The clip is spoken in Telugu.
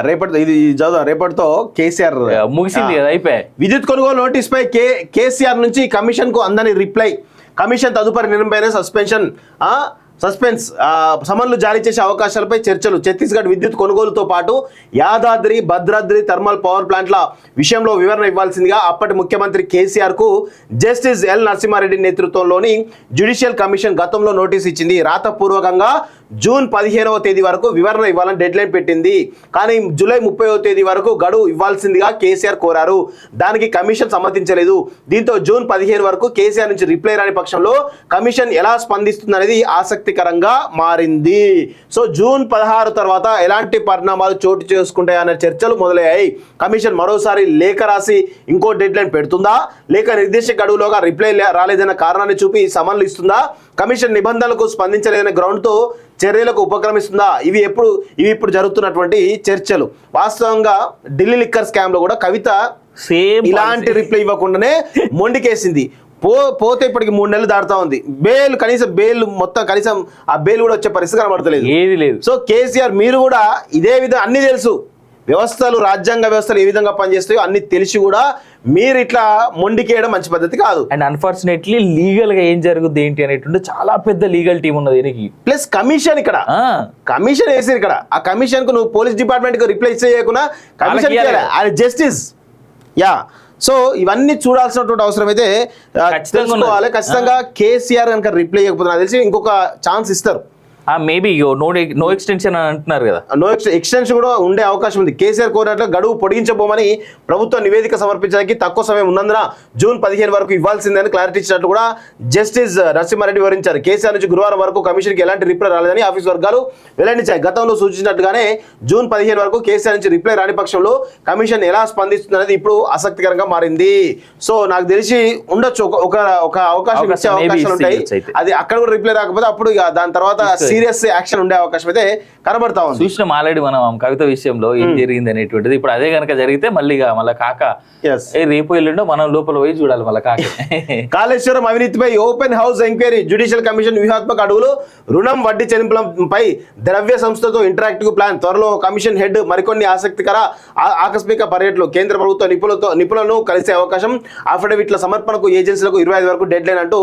రేపటి ఇది చదువు రేపటితో కేసీఆర్ ముగిసింది కదా, అయిపోయాయి. విద్యుత్ కొనుగోలు నోటీస్ పై కేసీఆర్ నుంచి కమిషన్ కు అందని రిప్లై. కమిషన్ తదుపరి నిర్ణయంపైన సస్పెన్స్ సమన్లు జారీ చేసే అవకాశాలపై చర్చలు. ఛత్తీస్గఢ్ విద్యుత్ కొనుగోలుతో పాటు యాదాద్రి భద్రాద్రి థర్మల్ పవర్ ప్లాంట్ల విషయంలో వివరణ ఇవ్వాల్సిందిగా అప్పటి ముఖ్యమంత్రి కేసీఆర్ కు జస్టిస్ ఎల్ నరసింహారెడ్డి నేతృత్వంలోని జ్యుడిషియల్ కమిషన్ గతంలో నోటీస్ ఇచ్చింది. రాతపూర్వకంగా జూన్ 15వ తేదీ వరకు వివరణ ఇవ్వాలని డెడ్ లైన్ పెట్టింది. కానీ జూలై 30వ తేదీ వరకు గడువు ఇవ్వాల్సిందిగా కేసీఆర్ కోరారు. దానికి కమిషన్ సమ్మతించలేదు. దీంతో జూన్ 15 వరకు కేసీఆర్ నుంచి రిప్లై రాని పక్షంలో కమిషన్ ఎలా స్పందిస్తుందనేది ఆసక్తికరంగా మారింది. సో జూన్ 16 తర్వాత ఎలాంటి పరిణామాలు చోటు చేసుకుంటాయనే చర్చలు మొదలయ్యాయి. కమిషన్ మరోసారి లేఖ రాసి ఇంకో డెడ్ లైన్ పెడుతుందా, లేక నిర్దిష్ట గడువులోగా రిప్లై రాలేదన్న కారణాన్ని చూపి సమన్లు ఇస్తుందా, కమిషన్ నిబంధనలకు స్పందించలేదనే గ్రౌండ్తో చర్యలకు ఉపక్రమిస్తుందా? ఇవి ఇప్పుడు జరుగుతున్నటువంటి చర్చలు. వాస్తవంగా ఢిల్లీ లిక్కర్ స్కామ్ లో కూడా కవిత సేమ్ ఇలాంటి రిప్లై ఇవ్వకుండానే మొండికేసింది. పోతే ఇప్పటికి 3 నెలలు దాడుతా ఉంది. బెయిల్ మొత్తం కనీసం ఆ బెయిల్ కూడా వచ్చే పరిస్థితి కనబడతలేదు, ఏది లేదు. సో కేసీఆర్ మీరు కూడా ఇదే విధంగా అన్ని తెలుసు, వ్యవస్థలు రాజ్యాంగ వ్యవస్థలు ఏ విధంగా పనిచేస్తాయో అన్ని తెలిసి కూడా మీరు ఇట్లా మొండికేయడం మంచి పద్ధతి కాదు. అండ్ అన్ఫార్చునేట్లీ లీగల్ గా ఏం జరుగుతుంది ఏంటి అనేటువంటి చాలా పెద్ద లీగల్ టీం ఉన్నది దీనికి. ప్లస్ కమిషన్ ఇక్కడ కమిషన్ వేసారు. ఇక్కడ ఆ కమిషన్ కు నువ్వు పోలీస్ డిపార్ట్మెంట్ కు రిప్లై చేయకుండా కమిషన్ జస్టిస్ సో ఇవన్నీ చూడాల్సినటువంటి అవసరం అయితే తెలుసుకోవాలి. ఖచ్చితంగా కేసీఆర్ కనుక రిప్లై చేయకపోతే నాకు తెలిసి ఇంకొక ఛాన్స్ ఇస్తారు. మేబీ నో ఎక్స్టెన్షన్ అని అంటున్నారు కదా, నో ఎక్స్టెన్షన్ కూడా ఉండే అవకాశం ఉంది. కేసీఆర్ కోరినట్లు గడువు పొడిగించబోమని ప్రభుత్వం నివేదిక సమర్పించడానికి తక్కువ సమయం ఉన్నందున జూన్ 15 వరకు ఇవ్వాల్సిందని క్లారిటీ ఇచ్చినట్లు కూడా జస్టిస్ నరసింహారెడ్డి వివరించారు. కేసీఆర్ నుంచి గురువారం వరకు కమిషన్కి ఎలాంటి రిప్లై రాలేదని ఆఫీస్ వర్గాలు వెల్లడించాయి. గతంలో సూచించినట్టుగానే జూన్ 15 వరకు కేసీఆర్ నుంచి రిప్లై రాని పక్షంలో కమిషన్ ఎలా స్పందిస్తుంది అనేది ఇప్పుడు ఆసక్తికరంగా మారింది. సో నాకు తెలిసి ఉండొచ్చు ఒక అవకాశం ఇచ్చే అవకాశాలు ఉంటాయి. అది అక్కడ కూడా రిప్లై రాకపోతే అప్పుడు దాని తర్వాత సీరియస్ యాక్షన్ ఉండే అవకాశం అయితే కనబడతా ఉంది. చూసినాం ఆల్రెడీ మనం కవిత విషయంలో ఏం జరిగింది అనేటువంటిది. ఇప్పుడు అదే కనుక జరిగితే మళ్ళీ కాక రేపు ఎల్లుండో మనం లోపల పోయి చూడాలి మళ్ళీ కాక. కాళేశ్వరం అవినీతిపై open house enquiry. Judicial commission వ్యూహాత్మక అడుగులు. రుణం వడ్డీ చెల్లింపులపై ద్రవ్య సంస్థతో ఇంటరాక్టివ్ ప్లాన్. త్వరలో కమిషన్ హెడ్ మరికొన్ని ఆకస్మిక పర్యటనలు. కేంద్ర ప్రభుత్వ నిపుణులను కలిసే అవకాశం. అఫిడవిట్ల సమర్పణకు ఏజెన్సీలకు 25 వరకు డెడ్ లైన్ అంటూ